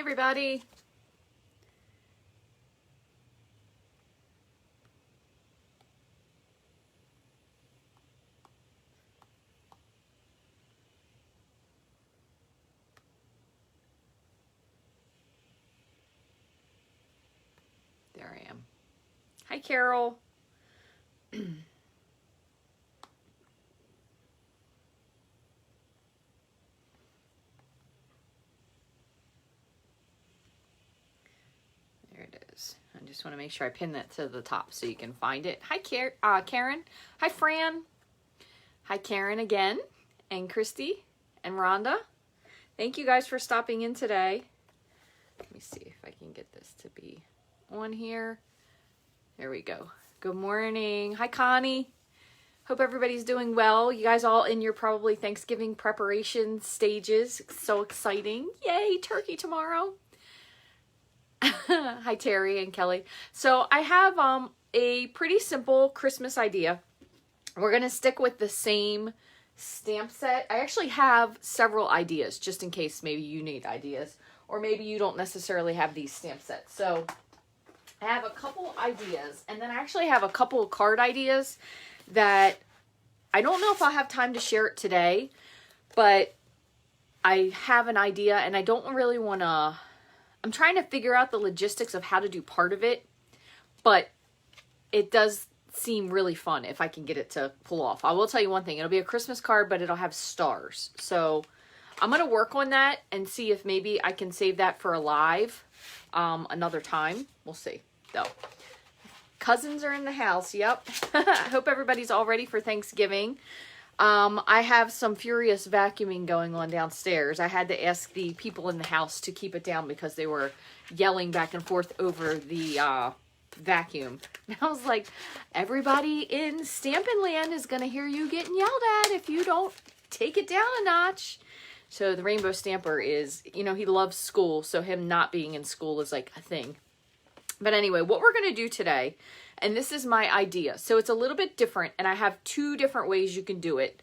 everybody. There I am. Hi, Carol. There it is. I just want to make sure I pin that to the top so you can find it. Hi, Karen. Hi, Fran. Hi, Karen again. And Christy and Rhonda. Thank you guys for stopping in today. Let me see if I can get this to be on here. There we go. Good morning. Hi, Connie. Hope everybody's doing well. You guys all in your probably Thanksgiving preparation stages. So exciting. Yay, turkey tomorrow. Hi, Terry and Kelly. So I have a pretty simple Christmas idea. We're going to stick with the same stamp set. I actually have several ideas just in case maybe you need ideas or maybe you don't necessarily have these stamp sets. So I have a couple ideas and then I actually have a couple of card ideas that I don't know if I'll have time to share it today, but I have an idea and I don't really want to, I'm trying to figure out the logistics of how to do part of it, but it does seem really fun if I can get it to pull off. I will tell you one thing, it'll be a Christmas card, but it'll have stars. So I'm going to work on that and see if maybe I can save that for a live another time. We'll see though. Cousins are in the house. Yep. I hope everybody's all ready for Thanksgiving. I have some furious vacuuming going on downstairs. I had to ask the people in the house to keep it down because they were yelling back and forth over the vacuum. And I was like, everybody in Stampin' Land is going to hear you getting yelled at if you don't take it down a notch. So the Rainbow Stamper is, you know, he loves school. So him not being in school is like a thing. But anyway, what we're going to do today, and this is my idea. So it's a little bit different, and I have two different ways you can do it,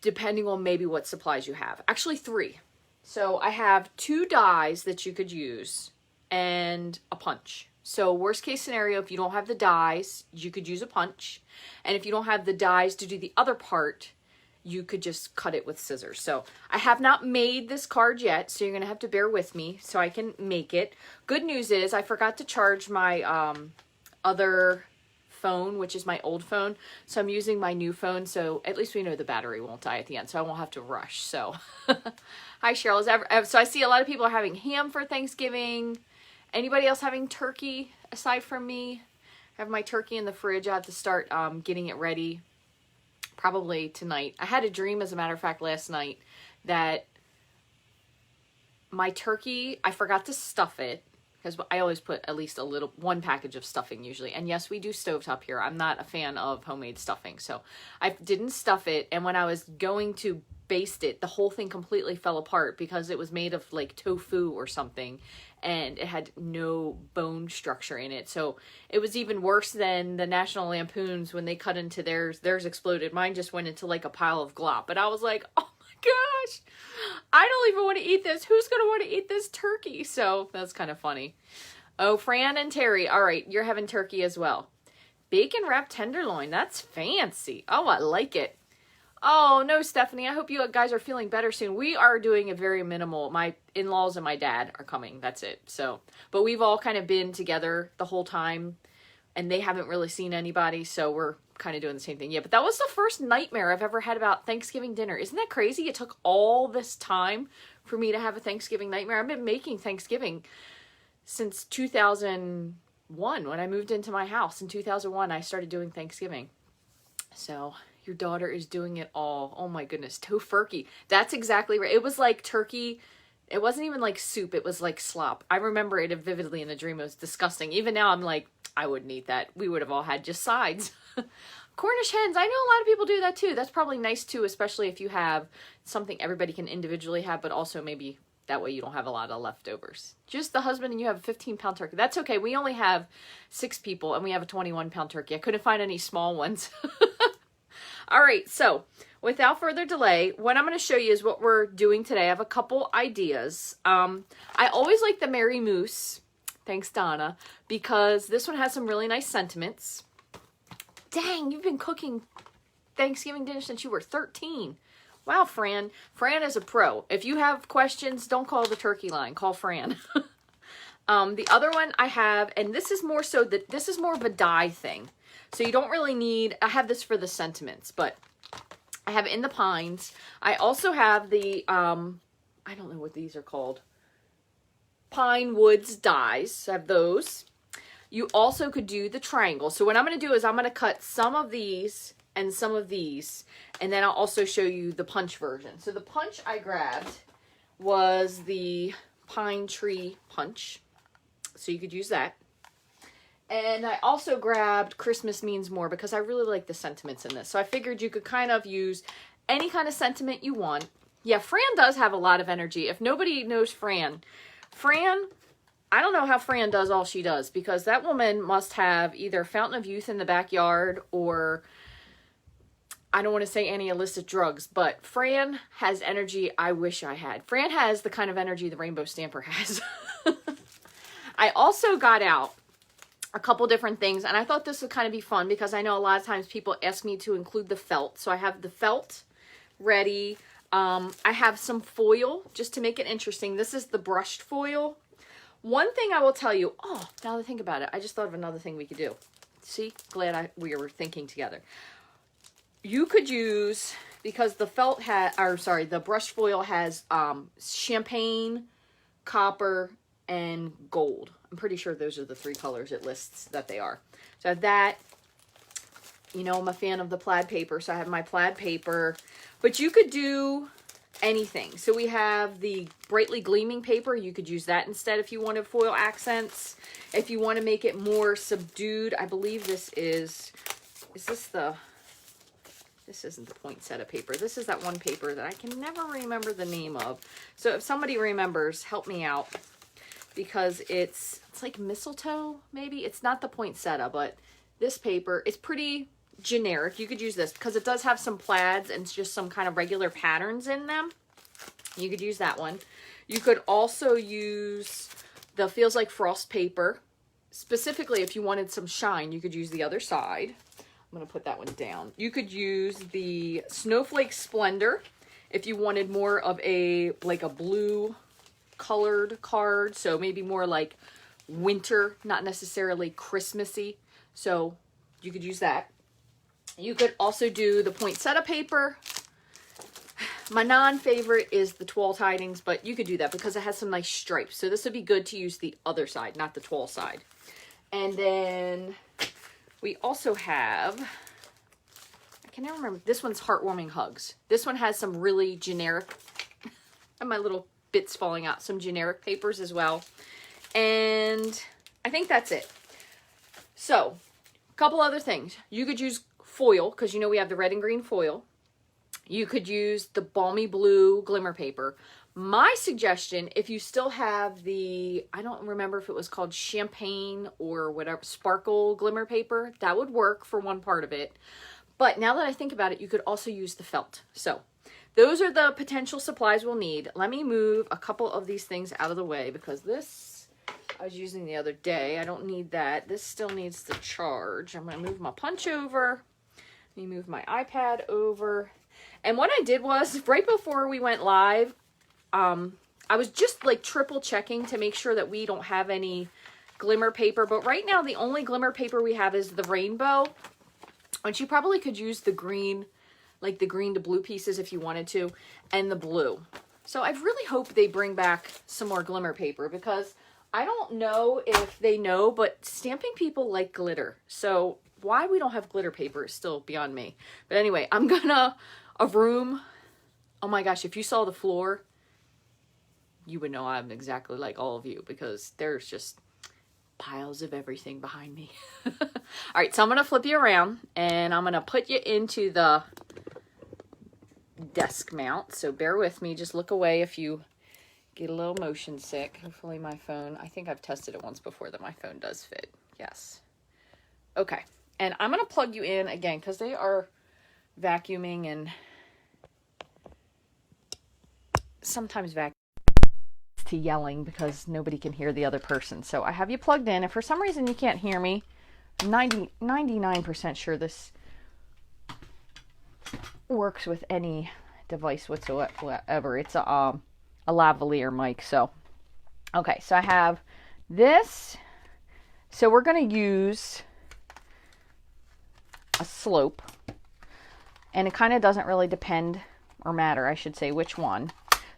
depending on maybe what supplies you have. Actually, three. So I have two dies that you could use and a punch. So worst case scenario, if you don't have the dies, you could use a punch. And if you don't have the dies to do the other part, you could just cut it with scissors. So I have not made this card yet, so you're going to have to bear with me so I can make it. Good news is I forgot to charge my other phone, which is my old phone. So I'm using my new phone, so at least we know the battery won't die at the end, so I won't have to rush. So hi, Cheryl. So I see a lot of people are having ham for Thanksgiving. Anybody else having turkey aside from me? I have my turkey in the fridge. I have to start getting it ready. Probably tonight. I had a dream, as a matter of fact, last night that my turkey, I forgot to stuff it because I always put at least one package of stuffing usually. And yes, we do stovetop here. I'm not a fan of homemade stuffing. So I didn't stuff it. And when I was going to baste it, the whole thing completely fell apart because it was made of like tofu or something. And it had no bone structure in it. So it was even worse than the National Lampoons when they cut into theirs. Theirs exploded. Mine just went into like a pile of glop. But I was like, oh my gosh, I don't even want to eat this. Who's going to want to eat this turkey? So that's kind of funny. Oh, Fran and Terry. All right, you're having turkey as well. Bacon wrapped tenderloin. That's fancy. Oh, I like it. Oh, no, Stephanie. I hope you guys are feeling better soon. We are doing a very minimal. My in-laws and my dad are coming. That's it. So, but we've all kind of been together the whole time and they haven't really seen anybody. So we're kind of doing the same thing. Yeah, but that was the first nightmare I've ever had about Thanksgiving dinner. Isn't that crazy? It took all this time for me to have a Thanksgiving nightmare. I've been making Thanksgiving since 2001. When I moved into my house in 2001, I started doing Thanksgiving. So your daughter is doing it all. Oh my goodness. Tofurkey. That's exactly right. It was like turkey. It wasn't even like soup. It was like slop. I remember it vividly in the dream. It was disgusting. Even now I'm like, I wouldn't eat that. We would have all had just sides. Cornish hens. I know a lot of people do that too. That's probably nice too, especially if you have something everybody can individually have, but also maybe that way you don't have a lot of leftovers. Just the husband and you have a 15-pound turkey. That's okay. We only have 6 people and we have a 21-pound turkey. I couldn't find any small ones. All right, so without further delay, what I'm going to show you is what we're doing today. I have a couple ideas. I always like the Merry Moose, thanks Donna, because this one has some really nice sentiments. Dang, you've been cooking Thanksgiving dinner since you were 13. Wow, Fran. Fran is a pro. If you have questions, don't call the turkey line. Call Fran. The other one I have, and this is more so that this is more of a die thing. So you don't really need, I have this for the sentiments, but I have In the Pines. I also have the, I don't know what these are called. Pine Woods dies. I have those. You also could do the triangle. So what I'm going to do is I'm going to cut some of these and some of these, and then I'll also show you the punch version. So the punch I grabbed was the pine tree punch, so you could use that. And I also grabbed Christmas Means More because I really like the sentiments in this. So I figured you could kind of use any kind of sentiment you want. Yeah, Fran does have a lot of energy. If nobody knows Fran, I don't know how Fran does all she does, because that woman must have either Fountain of Youth in the backyard or, I don't want to say any illicit drugs, but Fran has energy I wish I had. Fran has the kind of energy the Rainbow Stamper has. I also got out a couple different things, and I thought this would kind of be fun because I know a lot of times people ask me to include the felt. So I have the felt ready. I have some foil just to make it interesting. This is the brushed foil. One thing I will tell you, oh, now that I think about it, I just thought of another thing we could do. See, glad we were thinking together. You could use, because the felt has, or sorry, the brushed foil has champagne, copper, and gold. I'm pretty sure those are the three colors it lists that they are. So I have that. You know, I'm a fan of the plaid paper, so I have my plaid paper. But you could do anything. So we have the brightly gleaming paper. You could use that instead if you wanted foil accents. If you want to make it more subdued, I believe this is this isn't the poinsettia paper. This is that one paper that I can never remember the name of. So if somebody remembers, help me out, because it's like mistletoe, maybe. It's not the poinsettia, but this paper, it's pretty generic. You could use this because it does have some plaids and just some kind of regular patterns in them. You could use that one. You could also use the Feels Like Frost paper. Specifically, if you wanted some shine, you could use the other side. I'm going to put that one down. You could use the Snowflake Splendor if you wanted more of a, like a blue colored card. So maybe more like winter, not necessarily Christmassy. So you could use that. You could also do the poinsettia paper. My non-favorite is the Twill Tidings, but you could do that because it has some nice stripes. So this would be good to use the other side, not the Twill side. And then we also have, I can never remember, this one's Heartwarming Hugs. This one has some really generic, and my little bits falling out, some generic papers as well. And I think that's it. So, a couple other things. You could use foil, because you know we have the red and green foil. You could use the Balmy Blue glimmer paper. My suggestion, if you still have the, I don't remember if it was called champagne or whatever, sparkle glimmer paper, that would work for one part of it. But now that I think about it, you could also use the felt. So those are the potential supplies we'll need. Let me move a couple of these things out of the way because this I was using the other day. I don't need that. This still needs to charge. I'm going to move my punch over. Let me move my iPad over. And what I did was, right before we went live, I was just like triple checking to make sure that we don't have any glimmer paper. But right now, the only glimmer paper we have is the rainbow. And you probably could use the green, like the green to blue pieces if you wanted to, and the blue. So I really hope they bring back some more glimmer paper, because I don't know if they know, but stamping people like glitter. So why we don't have glitter paper is still beyond me. But anyway, I'm gonna, a room, oh my gosh, if you saw the floor, you would know I'm exactly like all of you, because there's just piles of everything behind me. All right, so I'm going to flip you around, and I'm going to put you into the desk mount. So bear with me. Just look away if you get a little motion sick. Hopefully my phone, I think I've tested it once before that my phone does fit. Yes. Okay. And I'm going to plug you in again because they are vacuuming and sometimes to yelling because nobody can hear the other person. So I have you plugged in. If for some reason you can't hear me, I'm 99% sure this works with any device whatsoever. It's a lavalier mic. So, okay, so I have this. So we're going to use a slope, and it kind of doesn't really depend or matter, I should say, which one.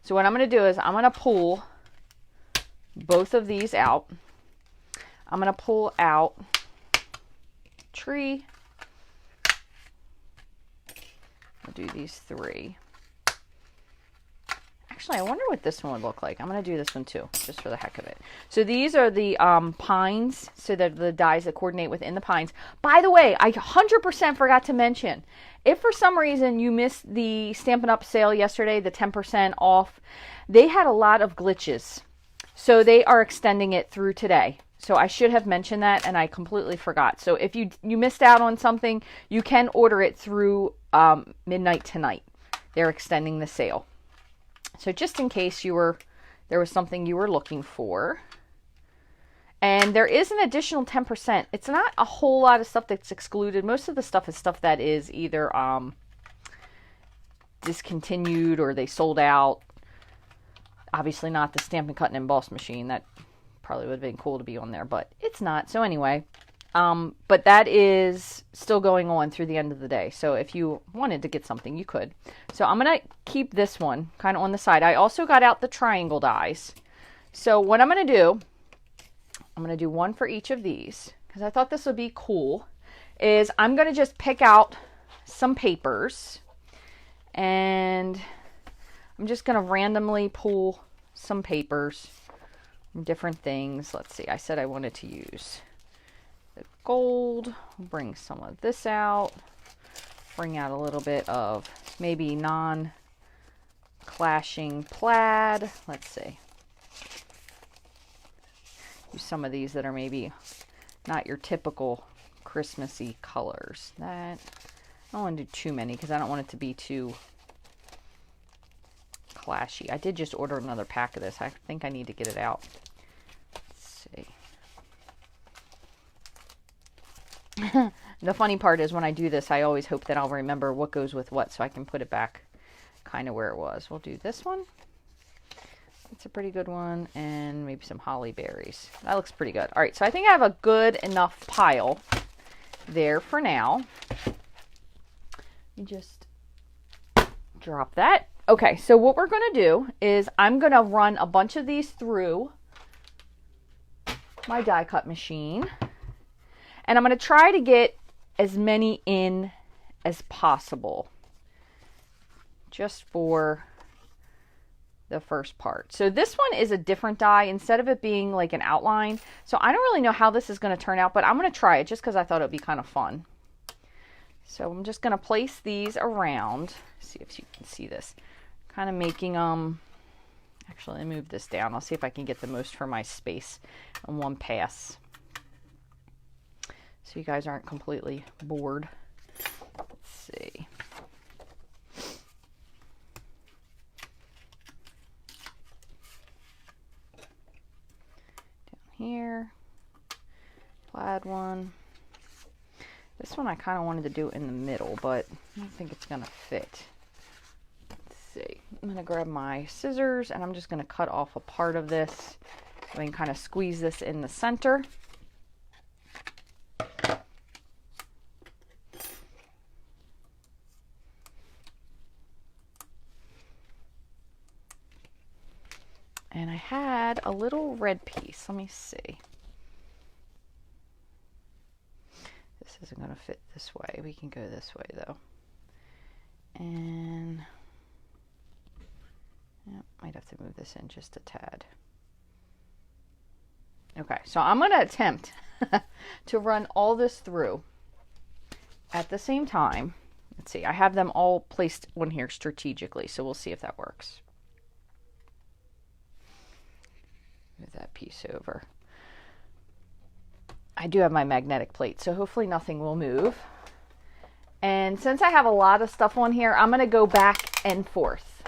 So what I'm going to do is I'm going to pull both of these out. I'm going to pull out tree. I'll do these 3. Actually, I wonder what this one would look like. I'm going to do this one too, just for the heck of it. So these are the pines, so that the dies that coordinate within the pines. By the way, I 100% forgot to mention, if for some reason you missed the Stampin' Up! Sale yesterday, the 10% off, they had a lot of glitches. So they are extending it through today. So I should have mentioned that, and I completely forgot. So if you missed out on something, you can order it through midnight tonight. They're extending the sale. So just in case there was something you were looking for. And there is an additional 10%. It's not a whole lot of stuff that's excluded. Most of the stuff is stuff that is either discontinued or they sold out. Obviously not the Stampin' Cut and Emboss machine. That probably would have been cool to be on there, but it's not. So anyway, but that is still going on through the end of the day. So if you wanted to get something, you could. So I'm going to keep this one kind of on the side. I also got out the triangle dies. So what I'm going to do, I'm going to do one for each of these because I thought this would be cool, is I'm going to just pick out some papers and I'm just going to randomly pull some papers from different things. Let's see, I said I wanted to use the gold. Bring some of this out. Bring out a little bit of maybe non-clashing plaid. Let's see. Use some of these that are maybe not your typical Christmassy colors. That, I don't want to do too many because I don't want it to be too clashy. I did just order another pack of this. I think I need to get it out. Let's see. The funny part is when I do this, I always hope that I'll remember what goes with what so I can put it back kind of where it was. We'll do this one. It's a pretty good one. And maybe some holly berries. That looks pretty good. All right, so I think I have a good enough pile there for now. You just drop that. Okay, so what we're going to do is I'm going to run a bunch of these through my die cut machine. And I'm going to try to get as many in as possible just for the first part. So this one is a different die instead of it being like an outline. So I don't really know how this is going to turn out, but I'm going to try it just because I thought it would be kind of fun. So I'm just going to place these around. See if you can see this. Kind of making actually let me move this down. I'll see if I can get the most for my space in one pass, so you guys aren't completely bored. Let's see. Down here, plaid one. This one I kind of wanted to do in the middle, but I don't think it's going to fit. See. I'm going to grab my scissors and I'm just going to cut off a part of this so I can kind of squeeze this in the center. And I had a little red piece. Let me see. This isn't going to fit this way. We can go this way though. And yeah, might have to move this in just a tad. Okay, so I'm going to attempt to run all this through at the same time. Let's see, I have them all placed on here strategically, so we'll see if that works. Move that piece over. I do have my magnetic plate, so hopefully nothing will move. And since I have a lot of stuff on here, I'm going to go back and forth.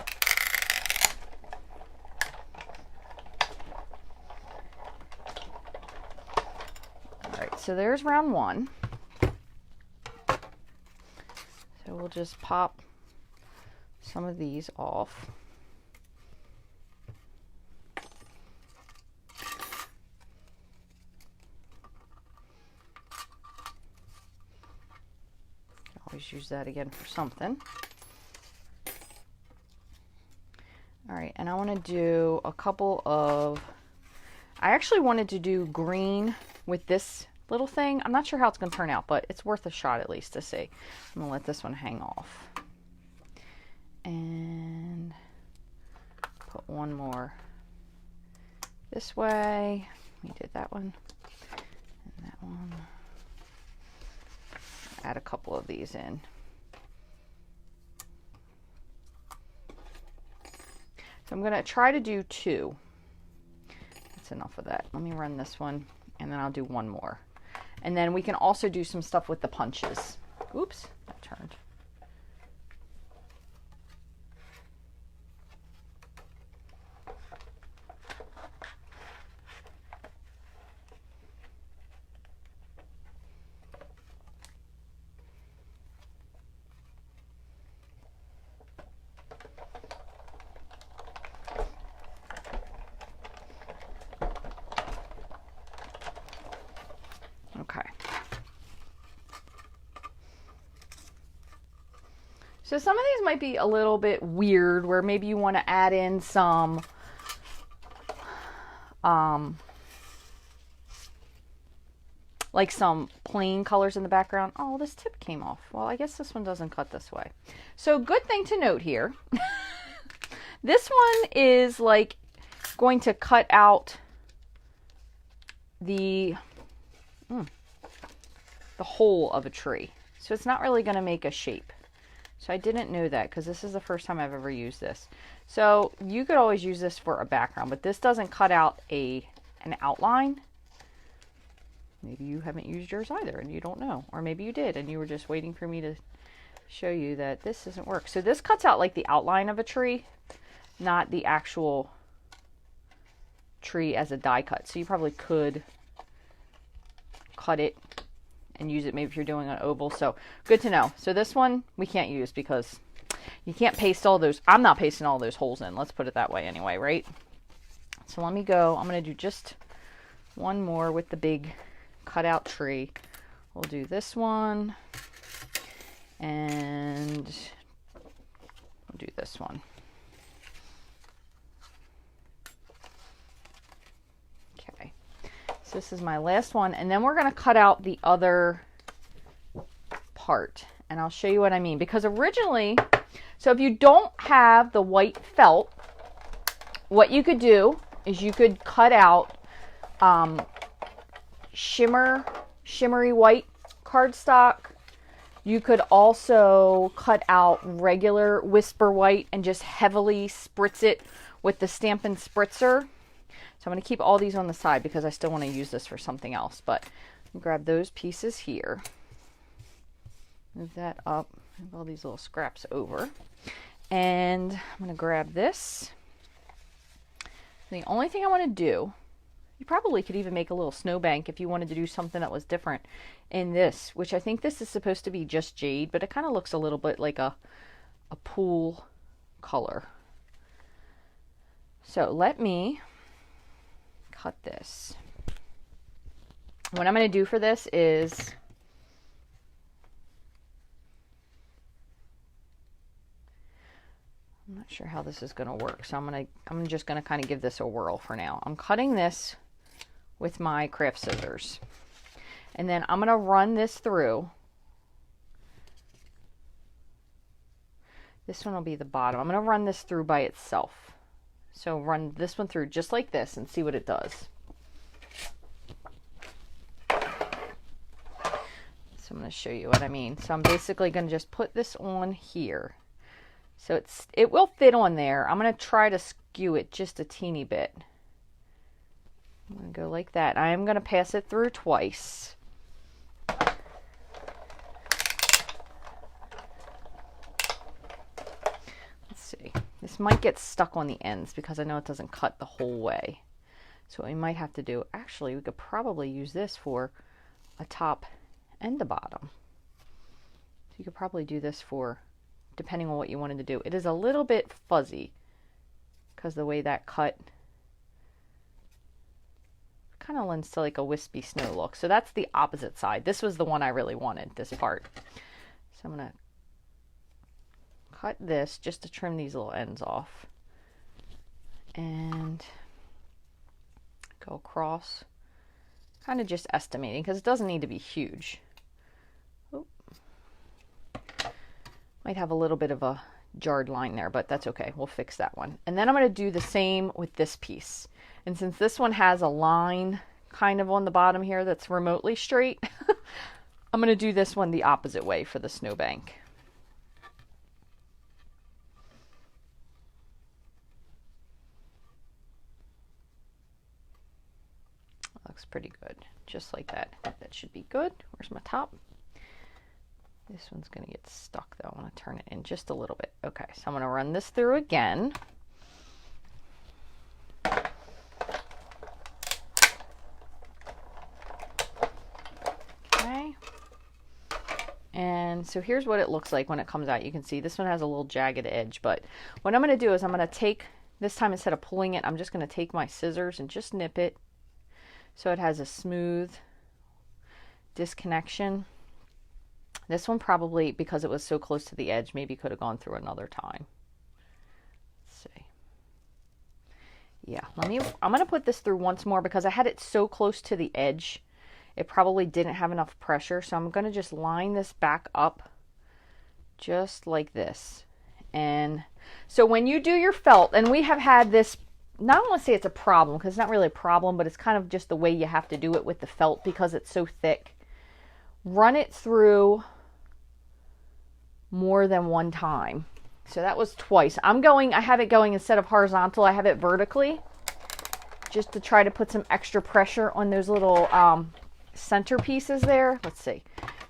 All right, so there's round one. So we'll just pop some of these off. Always use that again for something. All right, and I want to do a couple of, I actually wanted to do green with this little thing. I'm not sure how it's going to turn out, but it's worth a shot at least to see. I'm going to let this one hang off. And put one more this way. We did that one and that one. Add a couple of these in. So I'm going to try to do two. That's enough of that. Let me run this one and then I'll do one more. And then we can also do some stuff with the punches. Oops, that turned. Okay. So some of these might be a little bit weird where maybe you want to add in some like some plain colors in the background. Oh, this tip came off. Well, I guess this one doesn't cut this way. So good thing to note here. This one is like going to cut out the whole of a tree. So it's not really going to make a shape. So I didn't know that because this is the first time I've ever used this. So you could always use this for a background, but this doesn't cut out an outline. Maybe you haven't used yours either and you don't know. Or maybe you did and you were just waiting for me to show you that this doesn't work. So this cuts out like the outline of a tree, not the actual tree as a die cut. So you probably could cut it and use it maybe if you're doing an oval. So good to know. So this one we can't use because you can't paste all those. I'm not pasting all those holes in. Let's put it that way anyway, right? So let me go. I'm going to do just one more with the big cutout tree. We'll do this one and we'll do this one. Okay. So this is my last one, and then we're going to cut out the other part, and I'll show you what I mean. Because originally, so if you don't have the white felt, what you could do is you could cut out shimmery white cardstock. You could also cut out regular Whisper White and just heavily spritz it with the Stampin' Spritzer. So I'm going to keep all these on the side because I still want to use this for something else. But grab those pieces here. Move that up. Move all these little scraps over. And I'm going to grab this. The only thing I want to do, you probably could even make a little snowbank if you wanted to do something that was different in this, which I think this is supposed to be just jade, but it kind of looks a little bit like a pool color. So let me cut this. What I'm going to do for this is I'm not sure how this is going to work, so I'm just going to kind of give this a whirl for now. I'm cutting this with my craft scissors, and then I'm going to run this through. This one will be the bottom. I'm going to run this through by itself. So run this one through just like this and see what it does. So I'm going to show you what I mean. So I'm basically going to just put this on here. So it will fit on there. I'm going to try to skew it just a teeny bit. I'm going to go like that. I am going to pass it through twice. This might get stuck on the ends because I know it doesn't cut the whole way. So what we might have to do, actually, we could probably use this for a top and a bottom. So you could probably do this for, depending on what you wanted to do. It is a little bit fuzzy because the way that cut kind of lends to like a wispy snow look. So that's the opposite side. This was the one I really wanted, this part. So I'm going to cut this just to trim these little ends off. And go across, kind of just estimating because it doesn't need to be huge. Oop. Might have a little bit of a jarred line there, but that's okay. We'll fix that one. And then I'm going to do the same with this piece. And since this one has a line kind of on the bottom here that's remotely straight, I'm going to do this one the opposite way for the snowbank. Looks pretty good, just like that. That should be good. Where's my top? This one's going to get stuck though. I want to turn it in just a little bit. Okay, so I'm going to run this through again. Okay. And so here's what it looks like when it comes out. You can see this one has a little jagged edge, but what I'm going to do is I'm going to take, this time instead of pulling it, I'm just going to take my scissors and just nip it so it has a smooth disconnection. This one probably, because it was so close to the edge, maybe could have gone through another time. Let's see. Yeah, I'm going to put this through once more because I had it so close to the edge. It probably didn't have enough pressure. So I'm going to just line this back up just like this. And so when you do your felt, and we have had this, I don't want to say it's a problem because it's not really a problem, but it's kind of just the way you have to do it with the felt because it's so thick. Run it through more than one time. So that was twice. I have it going instead of horizontal, I have it vertically just to try to put some extra pressure on those little center pieces there. Let's see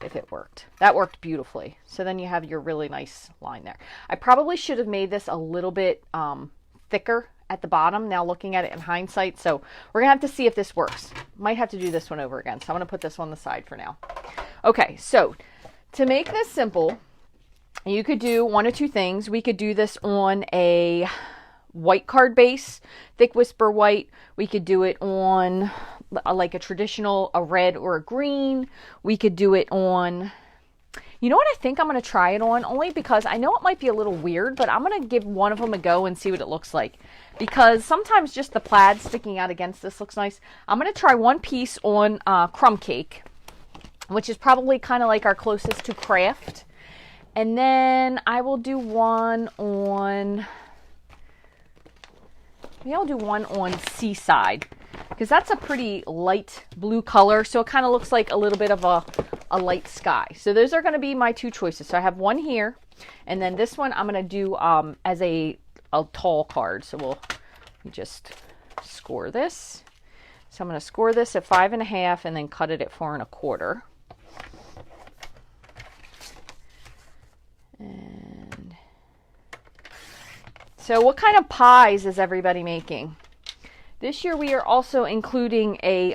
if it worked. That worked beautifully. So then you have your really nice line there. I probably should have made this a little bit thicker at the bottom, now looking at it in hindsight. So we're gonna have to see if this works. Might have to do this one over again. So I'm gonna put this on the side for now. Okay, so to make this simple, you could do one of two things. We could do this on a white card base, thick whisper white. We could do it on like a traditional, a red or a green. We could do it on, you know what I think I'm going to try it on, only because I know it might be a little weird, but I'm going to give one of them a go and see what it looks like. Because sometimes just the plaid sticking out against this looks nice. I'm going to try one piece on crumb cake, which is probably kind of like our closest to craft. And then I will do one on, maybe I'll do one on Seaside, because that's a pretty light blue color. So it kind of looks like a little bit of a light sky. So those are going to be my two choices. So I have one here, and then this one I'm going to do as a tall card. So we'll just score this. So I'm going to score this at 5.5 and then cut it at 4 1/4. And so what kind of pies is everybody making? This year we are also including a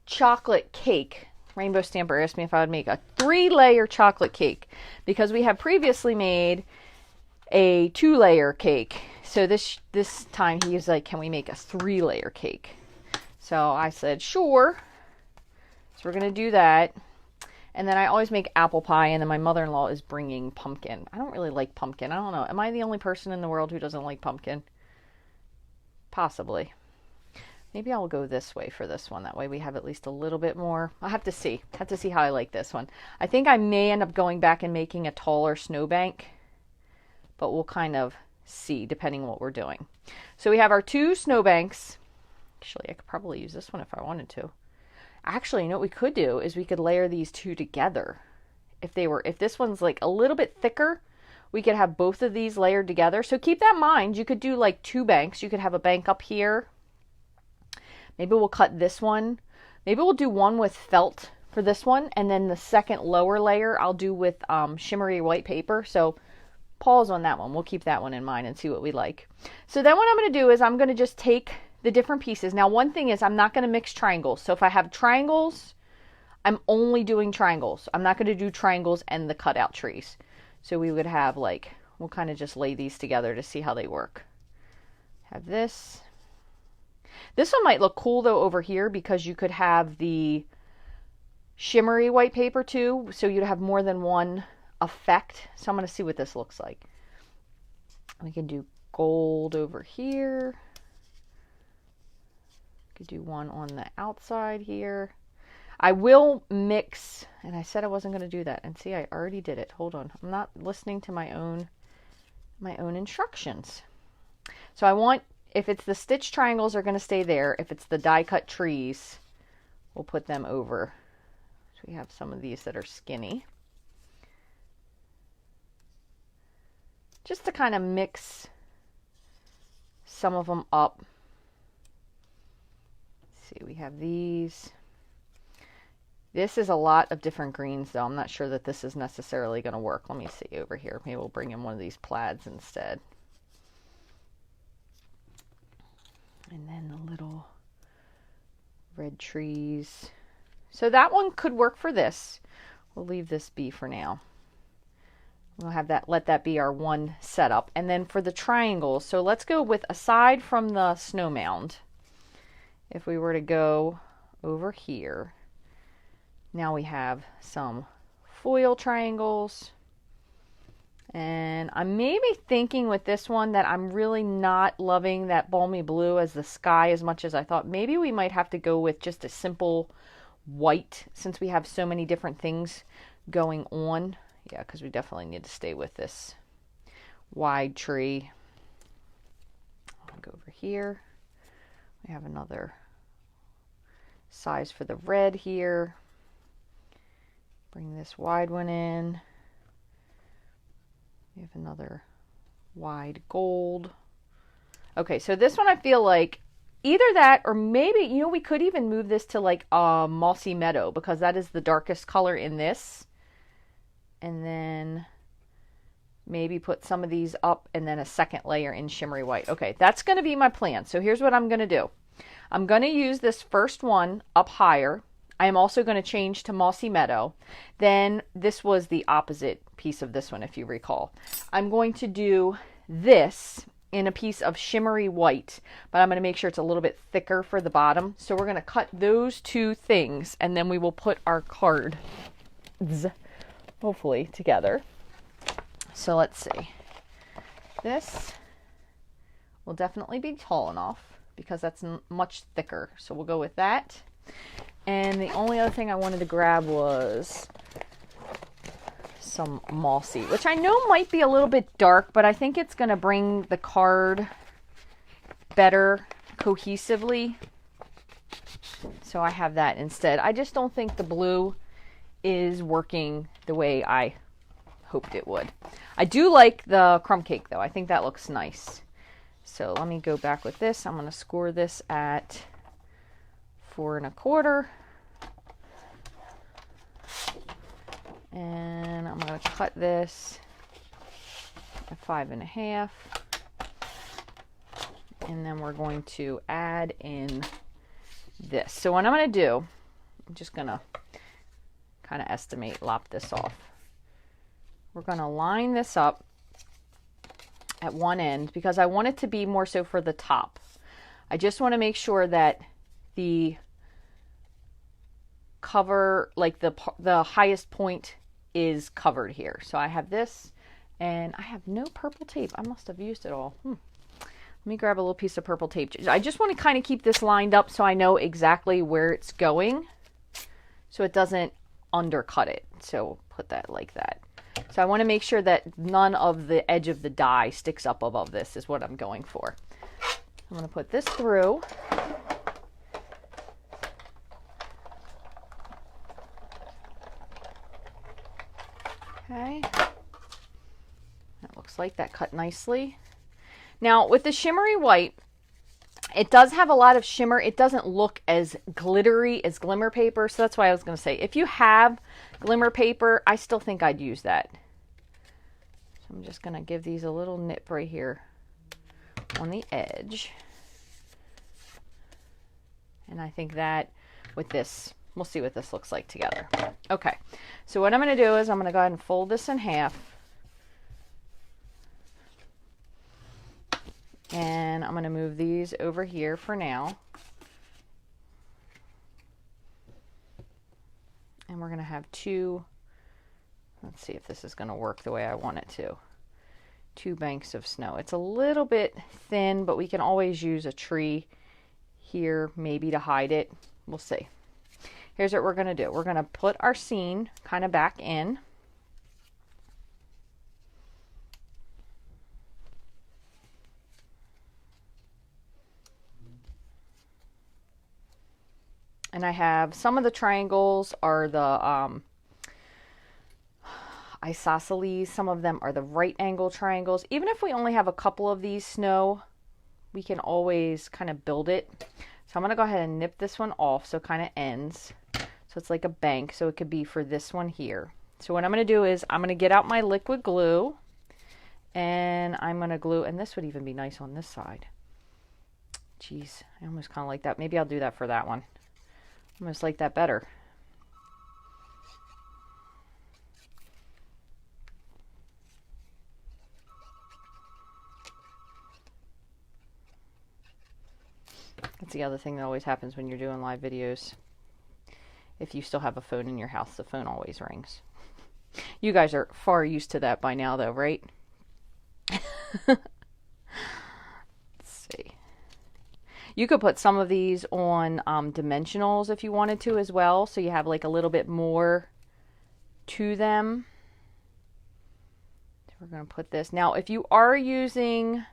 chocolate cake. Rainbow Stamper asked me if I would make a 3-layer chocolate cake because we have previously made a 2-layer cake. So this time he was like, can we make a 3-layer cake? So I said, sure. So we're going to do that. And then I always make apple pie, and then my mother-in-law is bringing pumpkin. I don't really like pumpkin. I don't know. Am I the only person in the world who doesn't like pumpkin? Possibly. Maybe I'll go this way for this one. That way we have at least a little bit more. I'll have to see. Have to see how I like this one. I think I may end up going back and making a taller snowbank, but we'll kind of see depending on what we're doing. So we have our 2 snowbanks. Actually, I could probably use this one if I wanted to. Actually, you know what we could do is we could layer these 2 together. If this one's like a little bit thicker, we could have both of these layered together. So keep that in mind. You could do like 2 banks. You could have a bank up here. Maybe we'll cut this one. Maybe we'll do one with felt for this one. And then the second lower layer I'll do with shimmery white paper. So pause on that one. We'll keep that one in mind and see what we like. So then what I'm going to do is I'm going to just take the different pieces. Now, one thing is I'm not going to mix triangles. So if I have triangles, I'm only doing triangles. I'm not going to do triangles and the cutout trees. So we would have like, we'll kind of just lay these together to see how they work. Have this. This one might look cool though over here because you could have the shimmery white paper too. So you'd have more than one effect. So I'm going to see what this looks like. We can do gold over here. Could do one on the outside here. I will mix, and I said I wasn't going to do that. And see, I already did it. Hold on. I'm not listening to my own instructions. So I want, if it's the stitch triangles are going to stay there. If it's the die cut trees, we'll put them over. So we have some of these that are skinny. Just to kind of mix some of them up. Let's see, we have these. This is a lot of different greens though. I'm not sure that this is necessarily going to work. Let me see over here. Maybe we'll bring in one of these plaids instead. And then the little red trees. So that one could work for this. We'll leave this be for now. We'll have that, let that be our one setup. And then for the triangles, so let's go with, aside from the snow mound, if we were to go over here, now we have some foil triangles. And I'm maybe thinking with this one that I'm really not loving that balmy blue as the sky as much as I thought. Maybe we might have to go with just a simple white since we have so many different things going on. Yeah, because we definitely need to stay with this wide tree. I'll go over here. We have another size for the red here. Bring this wide one in. We have another wide gold. Okay, so this one I feel like either that or maybe, you know, we could even move this to like a mossy meadow because that is the darkest color in this. And then maybe put some of these up and then a second layer in shimmery white. Okay, that's going to be my plan. So here's what I'm going to do. I'm going to use this first one up higher. I am also going to change to Mossy Meadow. Then this was the opposite piece of this one, if you recall. I'm going to do this in a piece of shimmery white, but I'm going to make sure it's a little bit thicker for the bottom. So we're going to cut those two things, and then we will put our cards, hopefully, together. So let's see. This will definitely be tall enough because that's much thicker. So we'll go with that. And the only other thing I wanted to grab was some mossy, which I know might be a little bit dark, but I think it's going to bring the card better cohesively. So I have that instead. I just don't think the blue is working the way I hoped it would. I do like the crumb cake though. I think that looks nice. So let me go back with this. I'm going to score this at 4 1/4. And I'm going to cut this at 5 1/2. And then we're going to add in this. So what I'm going to do, I'm just going to kind of estimate, lop this off. We're going to line this up at one end because I want it to be more so for the top. I just want to make sure that the cover, like the highest point is covered here. So I have this and I have no purple tape. I must have used it all. Let me grab a little piece of purple tape. I just want to kind of keep this lined up so I know exactly where it's going so it doesn't undercut it. So put that like that. So I want to make sure that none of the edge of the die sticks up above this is what I'm going for. I'm going to put this through. Okay. That looks like that cut nicely. Now with the shimmery white, it does have a lot of shimmer. It doesn't look as glittery as glimmer paper. So that's why I was going to say, if you have glimmer paper, I still think I'd use that. So I'm just going to give these a little nip right here on the edge. And I think that with this, we'll see what this looks like together. Okay, so what I'm going to do is I'm going to go ahead and fold this in half. And I'm going to move these over here for now. And we're going to have two, let's see if this is going to work the way I want it to. Two banks of snow. It's a little bit thin, but we can always use a tree here maybe to hide it. We'll see. Here's what we're going to do. We're going to put our scene kind of back in. And I have some of the triangles are the isosceles. Some of them are the right angle triangles. Even if we only have a couple of these snow, we can always kind of build it. So I'm going to go ahead and nip this one off so it kind of ends. So it's like a bank, so it could be for this one here. So what I'm going to do is I'm going to get out my liquid glue and I'm going to glue, and this would even be nice on this side. Jeez, I almost kind of like that. Maybe I'll do that for that one. I almost like that better. That's the other thing that always happens when you're doing live videos. If you still have a phone in your house, the phone always rings. You guys are far used to that by now though, right? Let's see. You could put some of these on dimensionals if you wanted to as well, so you have like a little bit more to them. So we're going to put this. Now, if you are using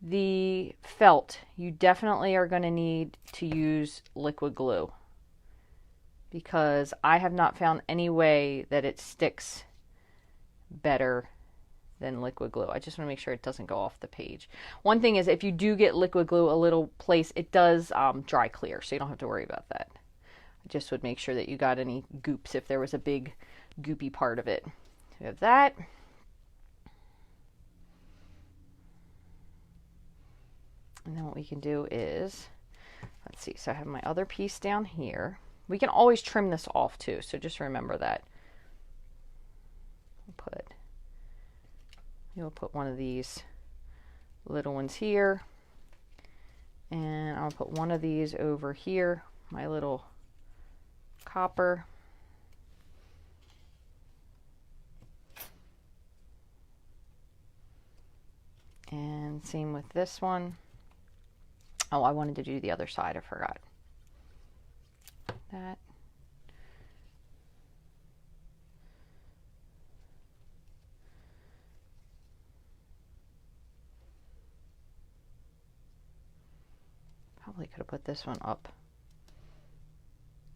the felt, you definitely are going to need to use liquid glue, because I have not found any way that it sticks better than liquid glue. I just want to make sure it doesn't go off the page. One thing is, if you do get liquid glue a little place, it does dry clear, so you don't have to worry about that. I just would make sure that you got any goops if there was a big goopy part of it. We have that. And then what we can do is, let's see, so I have my other piece down here. We can always trim this off too, so just remember that. We'll put one of these little ones here, and I'll put one of these over here, my little copper. And same with this one. Oh, I wanted to do the other side, I forgot. That. Probably could have put this one up.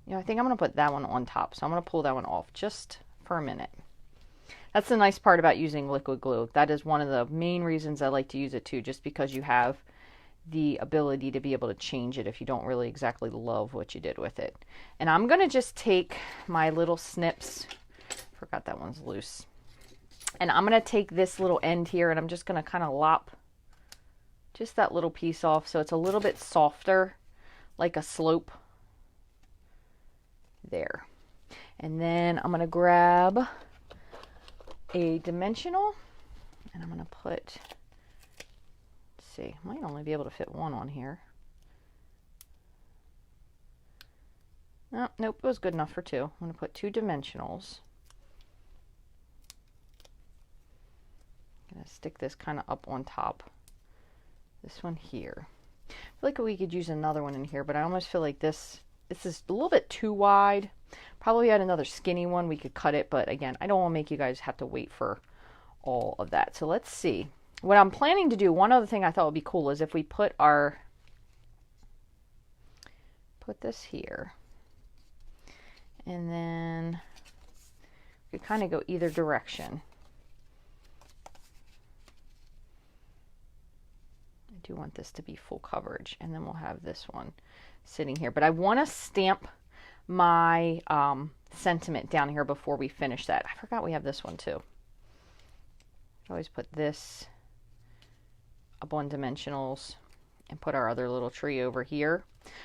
You know, I think I'm going to put that one on top, so I'm going to pull that one off just for a minute. That's the nice part about using liquid glue. That is one of the main reasons I like to use it too, just because you have the ability to be able to change it if you don't really exactly love what you did with it. And I'm going to just take my little snips. Forgot that one's loose. And I'm going to take this little end here and I'm just going to kind of lop just that little piece off so it's a little bit softer, like a slope. There. And then I'm going to grab a dimensional and I'm going to put, let's see, I might only be able to fit one on here. Oh, nope, it was good enough for two. I'm going to put two dimensionals. I'm going to stick this kind of up on top. This one here. I feel like we could use another one in here, but I almost feel like this is a little bit too wide. Probably had another skinny one, we could cut it, but again, I don't want to make you guys have to wait for all of that. So let's see. What I'm planning to do, one other thing I thought would be cool is if we put this here, and then we could kind of go either direction. I do want this to be full coverage, and then we'll have this one sitting here. But I want to stamp my sentiment down here before we finish that. I forgot we have this one too. always put this up on dimensionals and put our other little tree over here.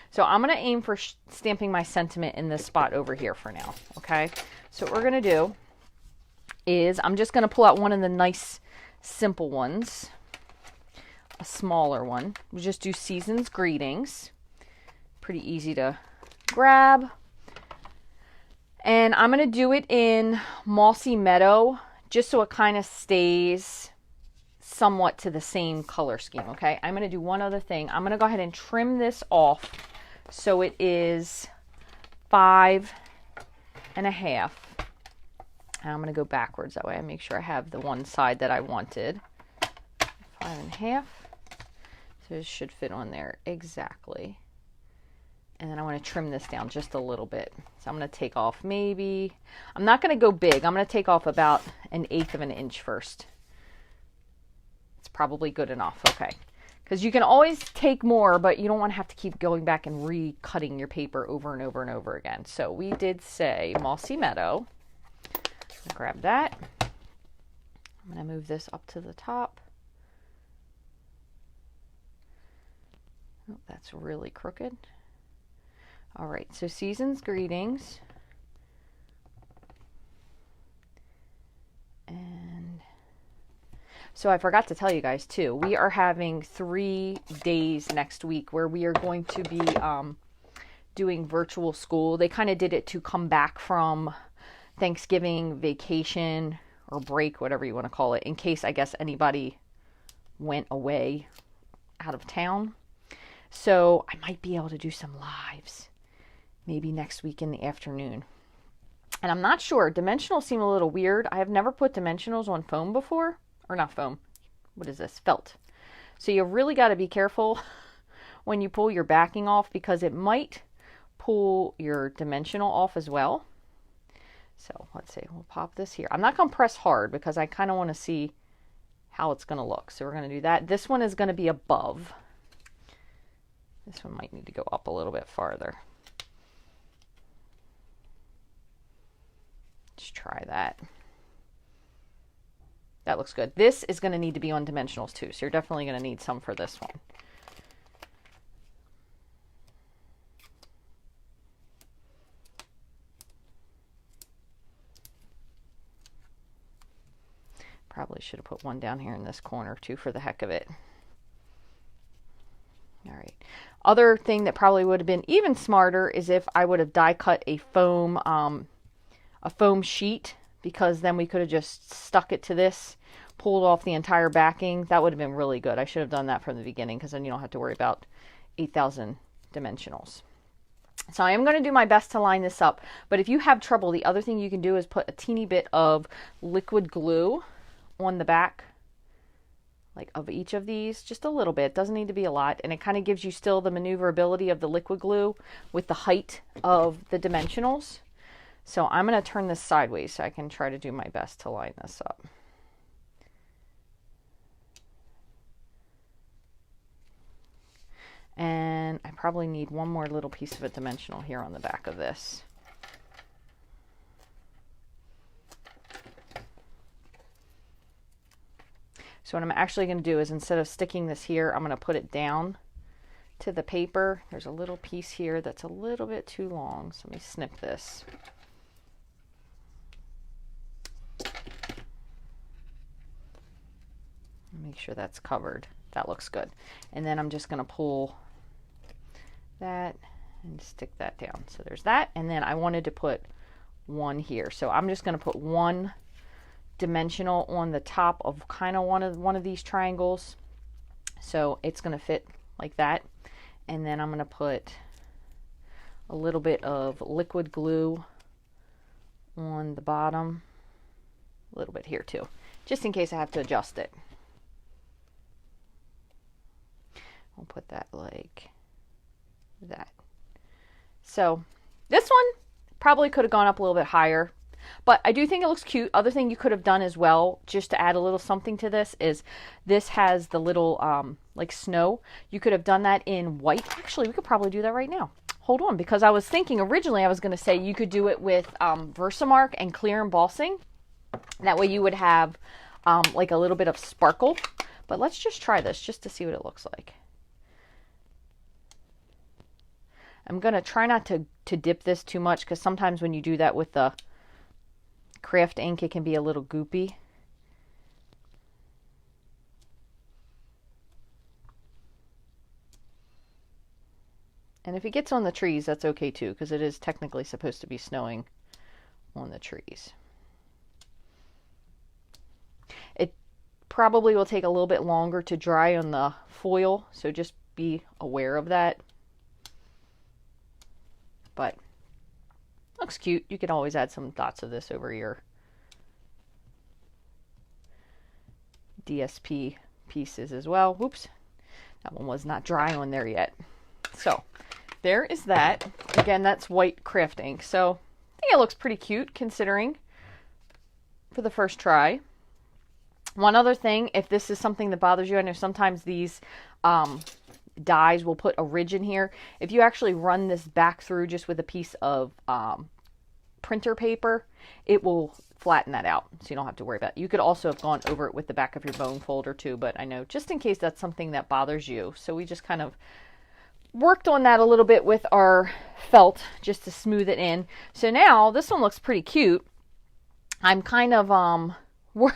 So I'm going to aim for stamping my sentiment in this spot over here for now. Okay. So what we're going to do is I'm just going to pull out one of the nice simple ones, a smaller one. We just do Season's Greetings. Pretty easy to grab. And I'm going to do it in Mossy Meadow, just so it kind of stays somewhat to the same color scheme, okay? I'm going to do one other thing. I'm going to go ahead and trim this off so it is 5 1/2. And I'm going to go backwards that way. I make sure I have the one side that I wanted. 5 1/2. So it should fit on there exactly. And then I want to trim this down just a little bit. So I'm going to take off maybe, I'm not going to go big. I'm going to take off about 1/8 of an inch first. It's probably good enough. Okay. Because you can always take more, but you don't want to have to keep going back and recutting your paper over and over and over again. So we did say Mossy Meadow. Grab that. I'm going to move this up to the top. Oh, that's really crooked. All right, so Season's Greetings. And so I forgot to tell you guys too, we are having 3 days next week where we are going to be doing virtual school. They kind of did it to come back from Thanksgiving vacation or break, whatever you want to call it, in case, I guess, anybody went away out of town. So I might be able to do some lives maybe next week in the afternoon. And I'm not sure. Dimensionals seem a little weird. I have never put dimensionals on foam before. Or not foam. What is this? Felt. So you really got to be careful when you pull your backing off, because it might pull your dimensional off as well. So let's see. We'll pop this here. I'm not going to press hard because I kind of want to see how it's going to look. So we're going to do that. This one is going to be above. This one might need to go up a little bit farther. Let's try that. That looks good. This is going to need to be on dimensionals too, so you're definitely going to need some for this one. Probably should have put one down here in this corner too for the heck of it. All right. Other thing that probably would have been even smarter is if I would have die cut a foam sheet, because then we could have just stuck it to this, pulled off the entire backing. That would have been really good. I should have done that from the beginning, because then you don't have to worry about 8,000 dimensionals. So I am going to do my best to line this up, but if you have trouble, the other thing you can do is put a teeny bit of liquid glue on the back, like of each of these, just a little bit. Doesn't need to be a lot, and it kind of gives you still the maneuverability of the liquid glue with the height of the dimensionals. So I'm going to turn this sideways so I can try to do my best to line this up. And I probably need one more little piece of a dimensional here on the back of this. So what I'm actually going to do is, instead of sticking this here, I'm going to put it down to the paper. There's a little piece here that's a little bit too long, so let me snip this. Make sure that's covered. That looks good. And then I'm just going to pull that and stick that down. So there's that. And then I wanted to put one here. So I'm just going to put one dimensional on the top of kind of one of these triangles. So it's going to fit like that. And then I'm going to put a little bit of liquid glue on the bottom. A little bit here too, just in case I have to adjust it. We'll put that like that. So this one probably could have gone up a little bit higher, but I do think it looks cute. Other thing you could have done as well, just to add a little something to this, is this has the little like snow. You could have done that in white. Actually, we could probably do that right now. Hold on, because I was thinking originally I was going to say you could do it with Versamark and clear embossing. That way you would have like a little bit of sparkle. But let's just try this just to see what it looks like. I'm going to try not to dip this too much, because sometimes when you do that with the craft ink, it can be a little goopy. And if it gets on the trees, that's okay too, because it is technically supposed to be snowing on the trees. It probably will take a little bit longer to dry on the foil, so just be aware of that. But looks cute. You could always add some dots of this over your DSP pieces as well. Whoops, that one was not dry on there yet. So there is that. Again, that's white craft ink. So I think it looks pretty cute considering for the first try. One other thing, if this is something that bothers you, I know sometimes these dies will put a ridge in here. If you actually run this back through just with a piece of printer paper, it will flatten that out, so you don't have to worry about it. You could also have gone over it with the back of your bone folder too, but I know just in case that's something that bothers you. So we just kind of worked on that a little bit with our felt just to smooth it in. So now this one looks pretty cute. I'm kind of I don't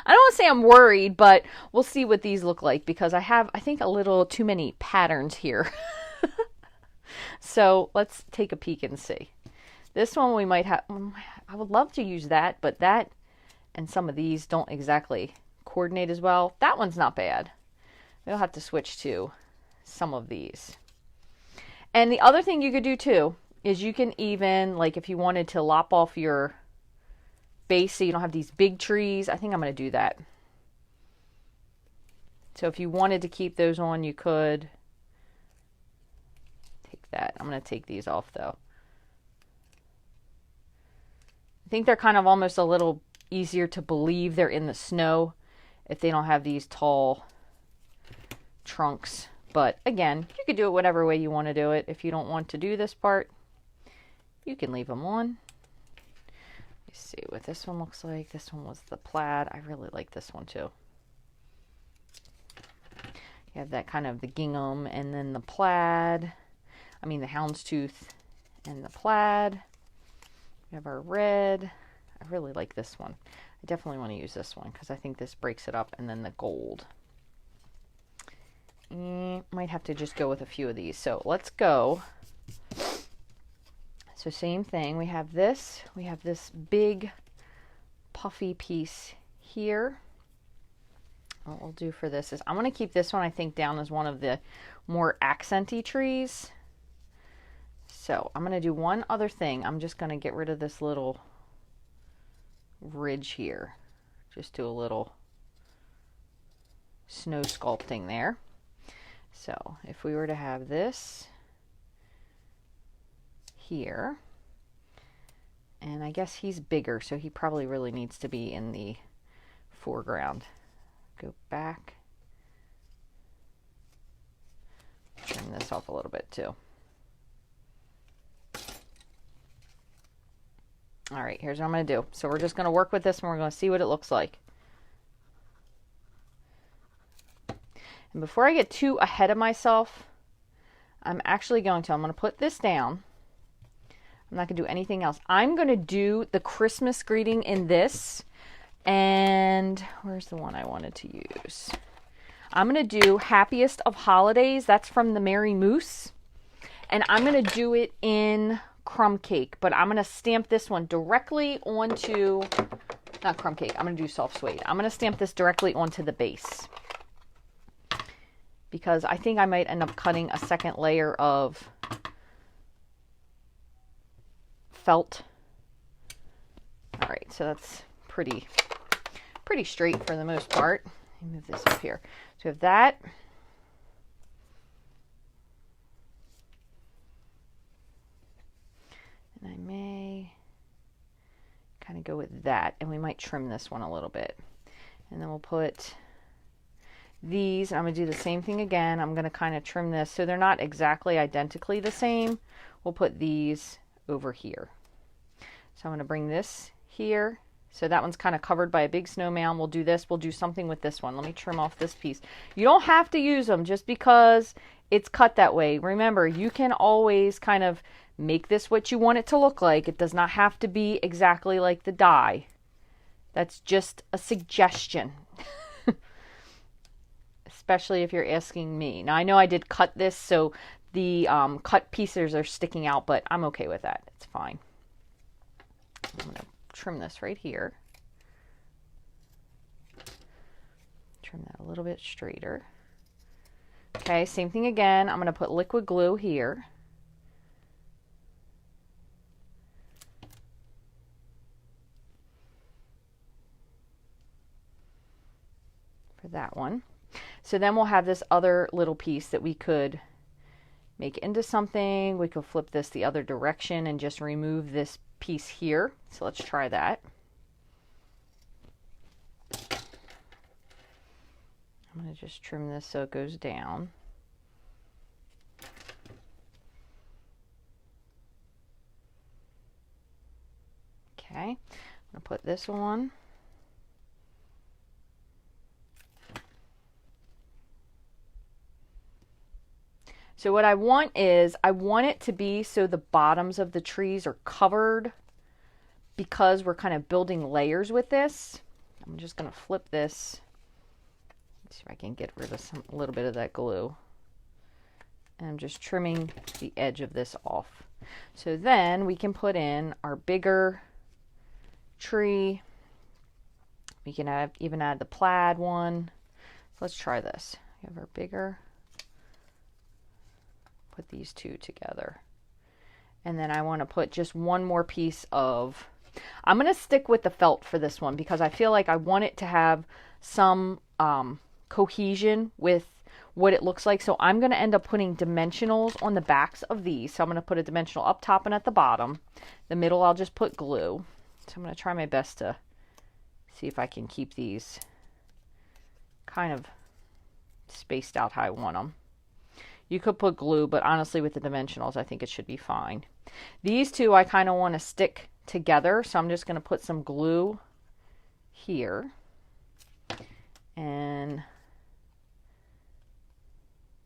want to say I'm worried, but we'll see what these look like, because I have, I think, a little too many patterns here. So let's take a peek and see. This one we might have, I would love to use that, but that and some of these don't exactly coordinate as well. That one's not bad. We'll have to switch to some of these. And the other thing you could do too is you can even, like if you wanted to lop off your base so you don't have these big trees, I think I'm going to do that. So if you wanted to keep those on, you could take that. I'm going to take these off though. I think they're kind of almost a little easier to believe they're in the snow if they don't have these tall trunks. But again, you could do it whatever way you want to do it. If you don't want to do this part, you can leave them on. Let's see what this one looks like. This one was the plaid. I really like this one too. You have that kind of the gingham and then the plaid. I mean the houndstooth and the plaid. We have our red. I really like this one. I definitely want to use this one because I think this breaks it up, and then the gold. Might have to just go with a few of these. So let's go. So same thing. We have this big puffy piece here. What we'll do for this is I'm going to keep this one, I think, down as one of the more accenty trees. So I'm going to do one other thing. I'm just going to get rid of this little ridge here. Just do a little snow sculpting there. So if we were to have this here, and I guess he's bigger, so he probably really needs to be in the foreground. Go back. Trim this off a little bit too. All right, here's what I'm going to do. So we're just going to work with this and we're going to see what it looks like. And before I get too ahead of myself, I'm going to put this down. I'm not going to do anything else. I'm going to do the Christmas greeting in this. And where's the one I wanted to use? I'm going to do Happiest of Holidays. That's from the Merry Moose. And I'm going to do it in crumb cake, but I'm going to stamp this one directly onto, not crumb cake, I'm going to do soft suede. I'm going to stamp this directly onto the base because I think I might end up cutting a second layer of felt. All right, so that's pretty straight for the most part. Let me move this up here. So we have that. And I may kind of go with that, and we might trim this one a little bit. And then we'll put these, and I'm going to do the same thing again. I'm going to kind of trim this so they're not exactly identically the same. We'll put these over here. So I'm going to bring this here, So that one's kind of covered by a big snowman. We'll do this. We'll do something with this one. Let me trim off this piece. You don't have to use them just because it's cut that way. Remember, you can always kind of make this what you want it to look like. It does not have to be exactly like the die. That's just a suggestion. Especially if you're asking me. Now, I know I did cut this, so the cut pieces are sticking out, but I'm okay with that. It's fine. I'm going to trim this right here. Trim that a little bit straighter. Okay, same thing again. I'm going to put liquid glue here. For that one. So then we'll have this other little piece that we could make into something. We could flip this the other direction and just remove this piece here. So let's try that. I'm going to just trim this so it goes down. Okay, I'm going to put this on. So what I want is, I want it to be so the bottoms of the trees are covered because we're kind of building layers with this. I'm just going to flip this. Let's see if I can get rid of a little bit of that glue. And I'm just trimming the edge of this off. So then we can put in our bigger tree. We can even add the plaid one. Let's try this. We have our bigger. Put these two together. And then I want to put just one more piece of, I'm going to stick with the felt for this one because I feel like I want it to have some cohesion with what it looks like. So I'm going to end up putting dimensionals on the backs of these. So I'm going to put a dimensional up top and at the bottom. The middle I'll just put glue. So I'm going to try my best to see if I can keep these kind of spaced out how I want them. You could put glue, but honestly with the dimensionals, I think it should be fine. These two I kind of want to stick together, so I'm just going to put some glue here. And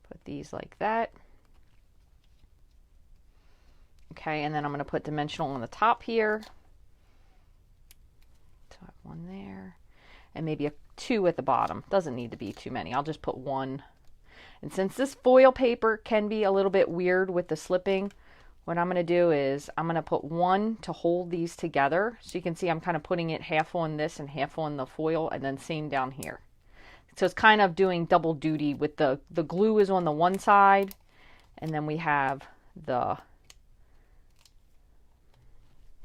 put these like that. Okay, and then I'm going to put dimensional on the top here. So I have one there. And maybe two at the bottom. Doesn't need to be too many. I'll just put one. And since this foil paper can be a little bit weird with the slipping, what I'm going to do is I'm going to put one to hold these together. So you can see I'm kind of putting it half on this and half on the foil, and then same down here. So it's kind of doing double duty with the glue is on the one side, and then we have the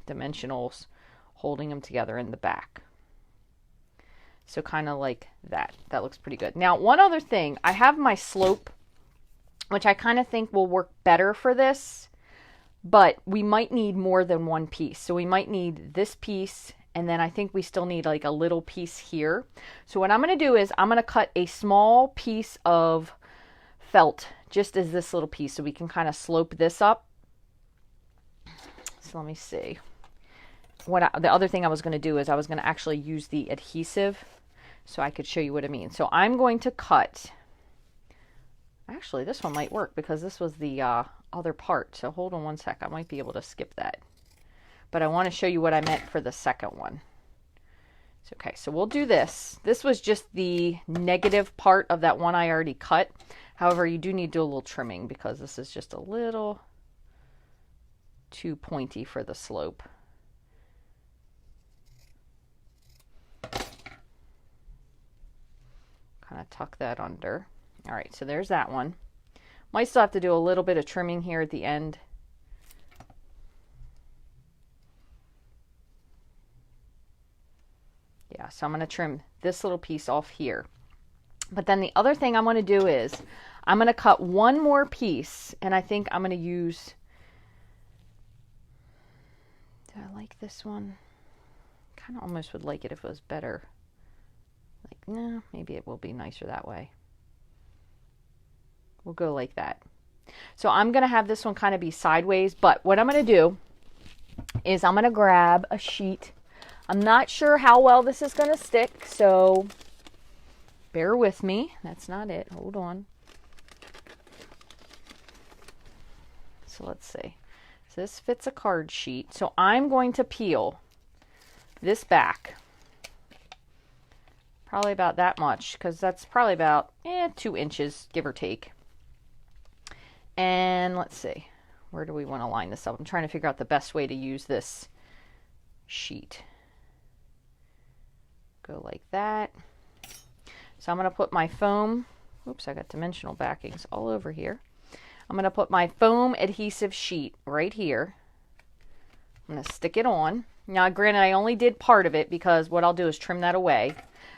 dimensionals holding them together in the back. So kind of like that. That looks pretty good. Now, one other thing, I have my slope, which I kind of think will work better for this, but we might need more than one piece. So we might need this piece, and then I think we still need like a little piece here. So what I'm going to do is I'm going to cut a small piece of felt just as this little piece so we can kind of slope this up. So let me see. The other thing I was going to do is I was going to actually use the adhesive so I could show you what I mean. So I'm going to cut, actually this one might work because this was the other part. So hold on one sec, I might be able to skip that. But I want to show you what I meant for the second one. So, okay, so we'll do this. This was just the negative part of that one I already cut. However, you do need to do a little trimming because this is just a little too pointy for the slope. Kind of tuck that under. All right, so there's that one. Might still have to do a little bit of trimming here at the end. Yeah, so I'm going to trim this little piece off here. But then the other thing I'm going to do is I'm going to cut one more piece, and I think I'm going to use, do I like this one? Kind of almost would like it if it was better. Like, no, maybe it will be nicer that way. We'll go like that. So I'm going to have this one kind of be sideways, but what I'm going to do is I'm going to grab a sheet. I'm not sure how well this is going to stick, so bear with me. That's not it. Hold on. So let's see. So this fits a card sheet. So I'm going to peel this back. Probably about that much, because that's probably about 2 inches, give or take. And let's see. Where do we want to line this up? I'm trying to figure out the best way to use this sheet. Go like that. So I'm going to put my foam, oops, I got dimensional backings all over here. I'm going to put my foam adhesive sheet right here. I'm going to stick it on. Now, granted, I only did part of it because what I'll do is trim that away.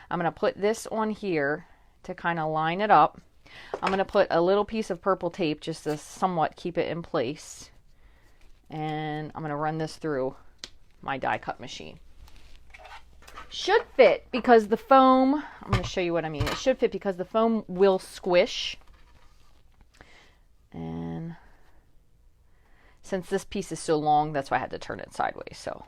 I'm going to put this on here to kind of line it up. I'm going to put a little piece of purple tape just to somewhat keep it in place. And I'm going to run this through my die cut machine. Should fit because the foam, I'm going to show you what I mean. It should fit because the foam will squish. And since this piece is so long, that's why I had to turn it sideways. So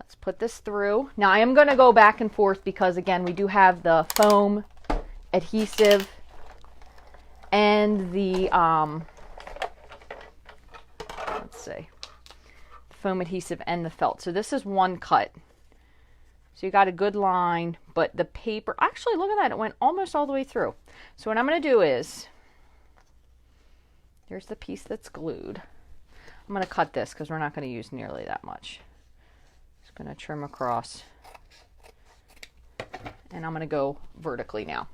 let's put this through. Now I am going to go back and forth because again, we do have the foam adhesive and the, let's see, foam adhesive and the felt. So this is one cut. So you got a good line, but the paper, actually look at that, it went almost all the way through. So what I'm going to do is, here's the piece that's glued. I'm going to cut this because we're not going to use nearly that much. Just going to trim across. And I'm going to go vertically now.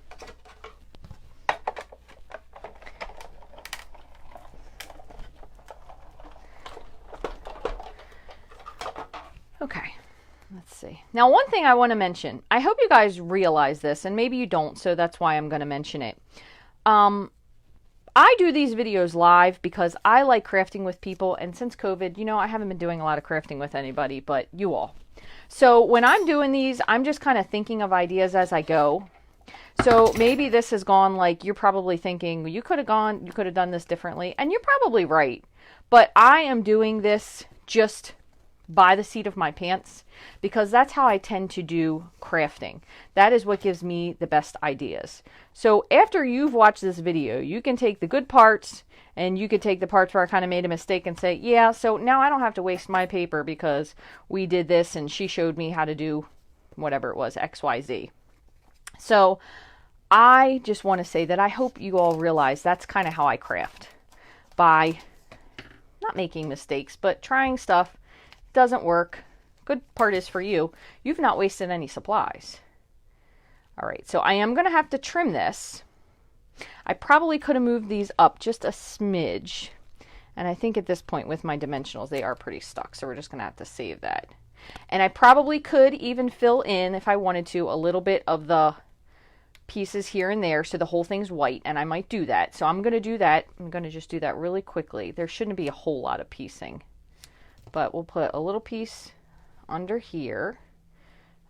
Okay, let's see. Now, one thing I want to mention, I hope you guys realize this, and maybe you don't, so that's why I'm going to mention it. I do these videos live because I like crafting with people, and since COVID, you know, I haven't been doing a lot of crafting with anybody but you all. So when I'm doing these, I'm just kind of thinking of ideas as I go. So maybe this has gone like, you're probably thinking, well, you could have done this differently, and you're probably right. But I am doing this just by the seat of my pants because that's how I tend to do crafting. That is what gives me the best ideas. So after you've watched this video, you can take the good parts and you could take the parts where I kind of made a mistake and say, yeah, so now I don't have to waste my paper because we did this and she showed me how to do whatever it was, XYZ. So I just want to say that I hope you all realize that's kind of how I craft, by not making mistakes, but trying stuff. Doesn't work. Good part is for you, you've not wasted any supplies. All right, so I am going to have to trim this. I probably could have moved these up just a smidge. And I think at this point with my dimensionals, they are pretty stuck. So we're just going to have to save that. And I probably could even fill in, if I wanted to, a little bit of the pieces here and there so the whole thing's white. And I might do that. So I'm going to do that. I'm going to just do that really quickly. There shouldn't be a whole lot of piecing. But we'll put a little piece under here.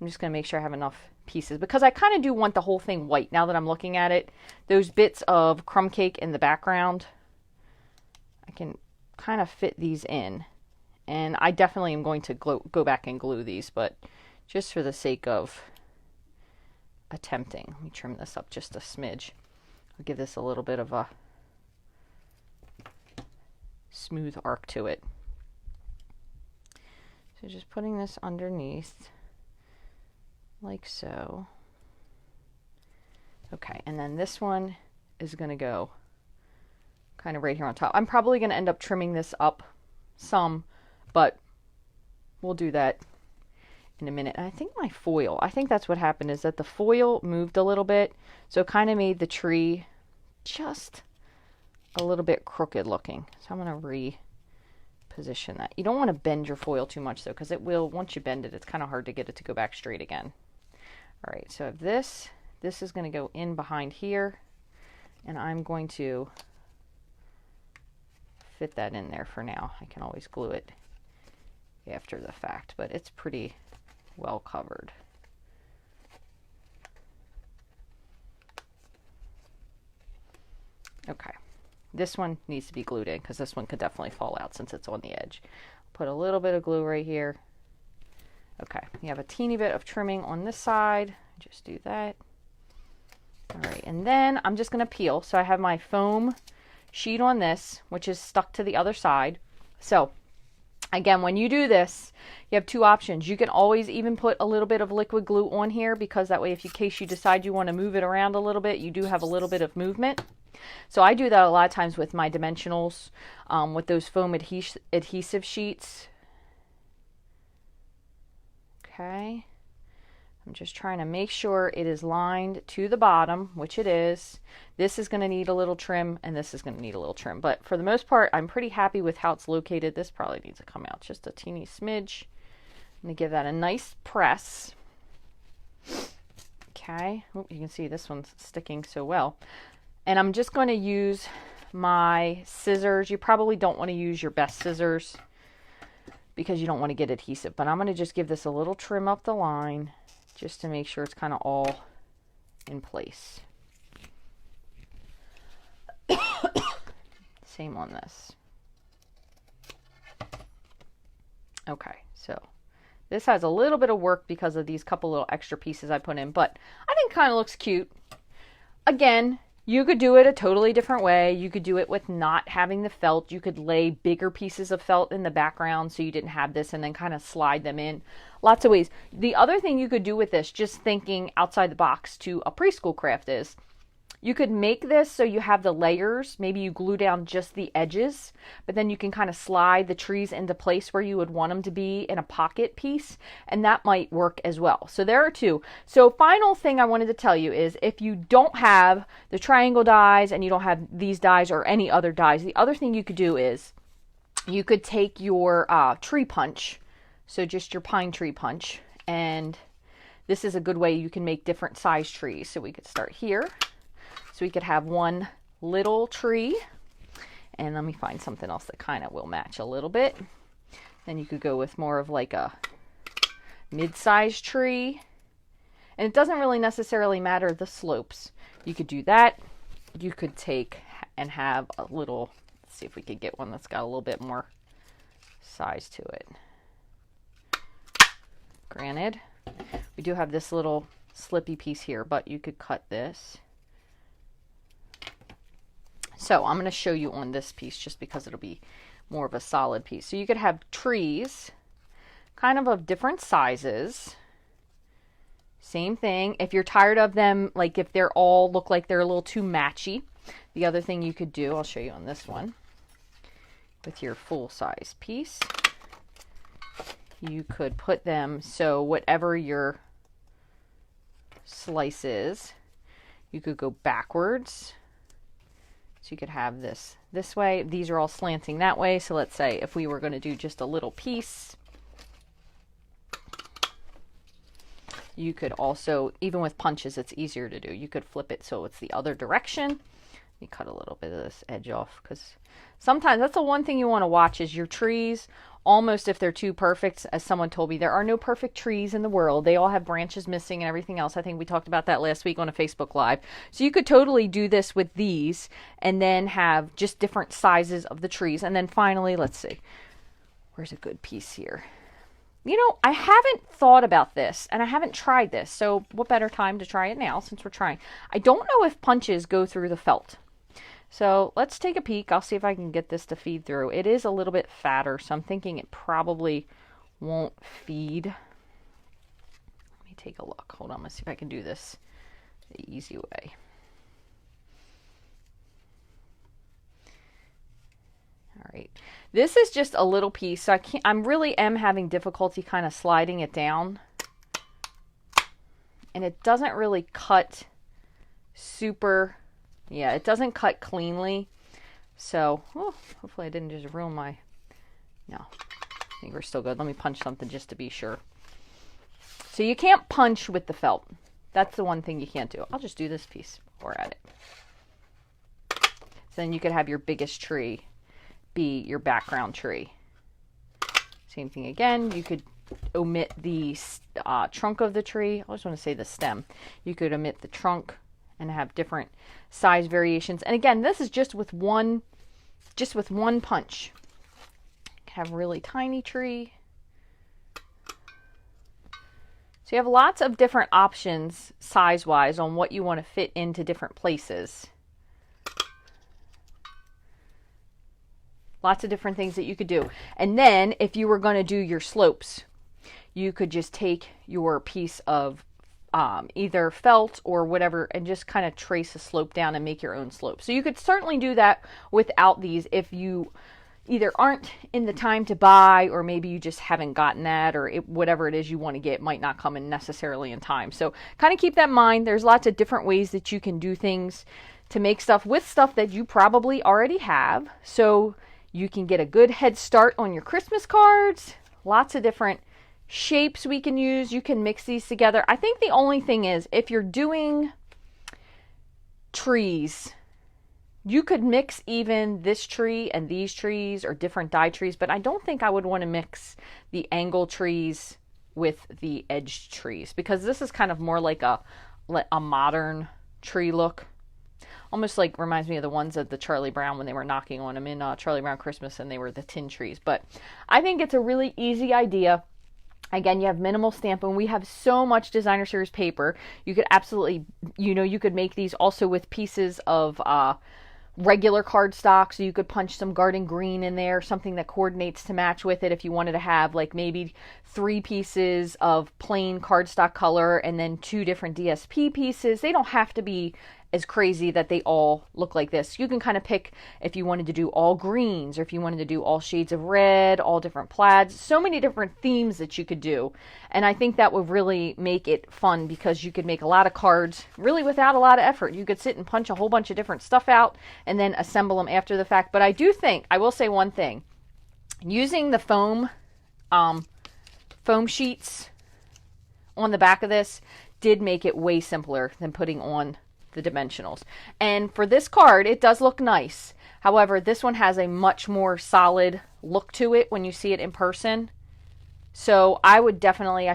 I'm just going to make sure I have enough pieces because I kind of do want the whole thing white now that I'm looking at it. Those bits of crumb cake in the background, I can kind of fit these in. And I definitely am going to go back and glue these, but just for the sake of attempting, let me trim this up just a smidge. I'll give this a little bit of a smooth arc to it. So just putting this underneath like so. Okay, and then this one is going to go kind of right here on top. I'm probably going to end up trimming this up some, but we'll do that in a minute. And I think my foil, I think that's what happened, is that the foil moved a little bit, so it kind of made the tree just a little bit crooked looking. So I'm going to reposition that. You don't want to bend your foil too much though, because it will, once you bend it, it's kind of hard to get it to go back straight again. All right, so this is going to go in behind here, and I'm going to fit that in there for now. I can always glue it after the fact, but it's pretty well covered. Okay, this one needs to be glued in because this one could definitely fall out since it's on the edge. Put a little bit of glue right here, Okay, you have a teeny bit of trimming on this side. Just do that. All right, and then I'm just going to peel. So I have my foam sheet on this, which is stuck to the other side. So again, when you do this, you have two options. You can always even put a little bit of liquid glue on here, because that way, if in case you decide you want to move it around a little bit, you do have a little bit of movement. So I do that a lot of times with my dimensionals, with those foam adhesive sheets. Okay. I'm just trying to make sure it is lined to the bottom, which it is. This is going to need a little trim, and this is going to need a little trim. But for the most part, I'm pretty happy with how it's located. This probably needs to come out just a teeny smidge. I'm going to give that a nice press. Okay. Oh, you can see this one's sticking so well. And I'm just going to use my scissors. You probably don't want to use your best scissors because you don't want to get adhesive. But I'm going to just give this a little trim up the line, just to make sure it's kind of all in place. Same on this. Okay, so this has a little bit of work because of these couple little extra pieces I put in, but I think it kind of looks cute. Again, you could do it a totally different way. You could do it with not having the felt. You could lay bigger pieces of felt in the background so you didn't have this, and then kind of slide them in. Lots of ways. The other thing you could do with this, just thinking outside the box to a preschool craft, is you could make this so you have the layers. Maybe you glue down just the edges, but then you can kind of slide the trees into place where you would want them to be in a pocket piece, and that might work as well. So there are two. So final thing I wanted to tell you is, if you don't have the triangle dies and you don't have these dies or any other dies, the other thing you could do is you could take your tree punch, so just your pine tree punch, and this is a good way you can make different size trees. So we could start here. So we could have one little tree, and let me find something else that kind of will match a little bit. Then you could go with more of like a mid-sized tree, and it doesn't really necessarily matter the slopes. You could do that. You could take and have a little, let's see if we could get one that's got a little bit more size to it. Granted, we do have this little slippy piece here, but you could cut this. So I'm going to show you on this piece just because it'll be more of a solid piece. So you could have trees kind of different sizes. Same thing. If you're tired of them, like if they're all look like they're a little too matchy, the other thing you could do, I'll show you on this one, with your full size piece, you could put them so whatever your slice is, you could go backwards. So you could have this way. These are all slanting that way. So let's say if we were going to do just a little piece, you could also, even with punches, it's easier to do. You could flip it so it's the other direction. You cut a little bit of this edge off, because sometimes that's the one thing you want to watch is your trees. Almost, if they're too perfect, as someone told me, there are no perfect trees in the world. They all have branches missing and everything else. I think we talked about that last week on a Facebook Live. So you could totally do this with these and then have just different sizes of the trees. And then finally, let's see, where's a good piece here? You know, I haven't thought about this and I haven't tried this. So what better time to try it now since we're trying? I don't know if punches go through the felt. So let's take a peek. I'll see if I can get this to feed through. It is a little bit fatter, so I'm thinking it probably won't feed. Let me take a look. Hold on, let's see if I can do this the easy way. All right. This is just a little piece, so I really am having difficulty kind of sliding it down. And it doesn't really cut super... Yeah, it doesn't cut cleanly. So, hopefully I didn't just ruin my... No, I think we're still good. Let me punch something just to be sure. So you can't punch with the felt. That's the one thing you can't do. I'll just do this piece while we're at it. So then you could have your biggest tree be your background tree. Same thing again. You could omit the trunk of the tree. I just want to say the stem. You could omit the trunk and have different size variations. And again, this is just with one punch. You can have a really tiny tree. So you have lots of different options size-wise on what you want to fit into different places. Lots of different things that you could do. And then if you were going to do your slopes, you could just take your piece of either felt or whatever and just kind of trace a slope down and make your own slope. So you could certainly do that without these if you either aren't in the time to buy, or maybe you just haven't gotten that, or whatever it is you want to get might not come in necessarily in time. So kind of keep that in mind. There's lots of different ways that you can do things to make stuff with stuff that you probably already have, so you can get a good head start on your Christmas cards. Lots of different shapes we can use. You can mix these together. I think the only thing is, if you're doing trees, you could mix even this tree and these trees or different die trees, but I don't think I would want to mix the angle trees with the edged trees, because this is kind of more like a modern tree look. Almost like reminds me of the ones at the Charlie Brown when they were knocking on them in Charlie Brown Christmas, and they were the tin trees. But I think it's a really easy idea. Again, you have minimal Stampin'. We have so much Designer Series paper. You could absolutely, you could make these also with pieces of regular cardstock, so you could punch some garden green in there, something that coordinates to match with it if you wanted to have like maybe 3 pieces of plain cardstock color and then 2 different DSP pieces. They don't have to be as crazy that they all look like this. You can kind of pick if you wanted to do all greens, or if you wanted to do all shades of red, all different plaids, so many different themes that you could do. And I think that would really make it fun, because you could make a lot of cards really without a lot of effort. You could sit and punch a whole bunch of different stuff out and then assemble them after the fact. But I do think, I will say one thing, using the foam sheets on the back of this did make it way simpler than putting on the dimensionals. And for this card, it does look nice. However, this one has a much more solid look to it when you see it in person. So I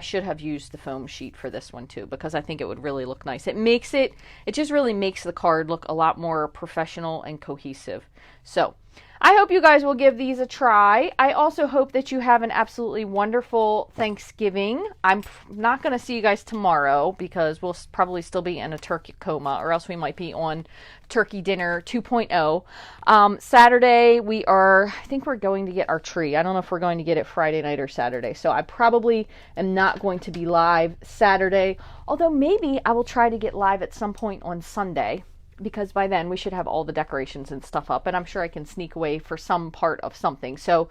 should have used the foam sheet for this one too, because I think it would really look nice. It just really makes the card look a lot more professional and cohesive. So I hope you guys will give these a try. I also hope that you have an absolutely wonderful Thanksgiving. I'm not going to see you guys tomorrow, because we'll probably still be in a turkey coma, or else we might be on Turkey Dinner 2.0. Saturday, I think we're going to get our tree. I don't know if we're going to get it Friday night or Saturday. So I probably am not going to be live Saturday, although maybe I will try to get live at some point on Sunday, because by then we should have all the decorations and stuff up, and I'm sure I can sneak away for some part of something. So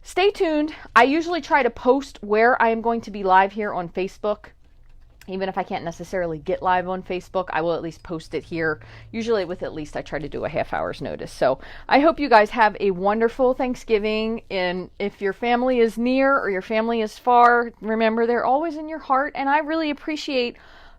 stay tuned. I usually try to post where I am going to be live here on Facebook. Even if I can't necessarily get live on Facebook, I will at least post it here. Usually with at least I try to do a half hour's notice. So I hope you guys have a wonderful Thanksgiving. And if your family is near or your family is far, remember they're always in your heart. And I really appreciate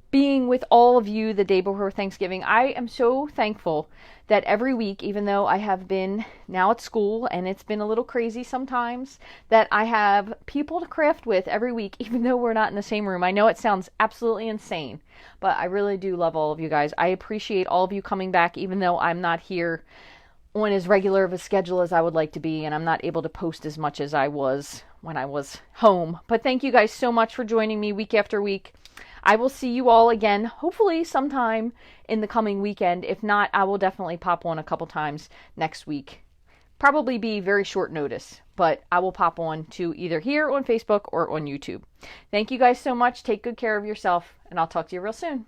being with all of you the day before Thanksgiving. I am so thankful that every week, even though I have been now at school and it's been a little crazy sometimes, that I have people to craft with every week, even though we're not in the same room. I know it sounds absolutely insane, but I really do love all of you guys. I appreciate all of you coming back, even though I'm not here on as regular of a schedule as I would like to be, and I'm not able to post as much as I was when I was home. But thank you guys so much for joining me week after week. I will see you all again, hopefully sometime in the coming weekend. If not, I will definitely pop on a couple times next week. Probably be very short notice, but I will pop on to either here on Facebook or on YouTube. Thank you guys so much. Take good care of yourself, and I'll talk to you real soon.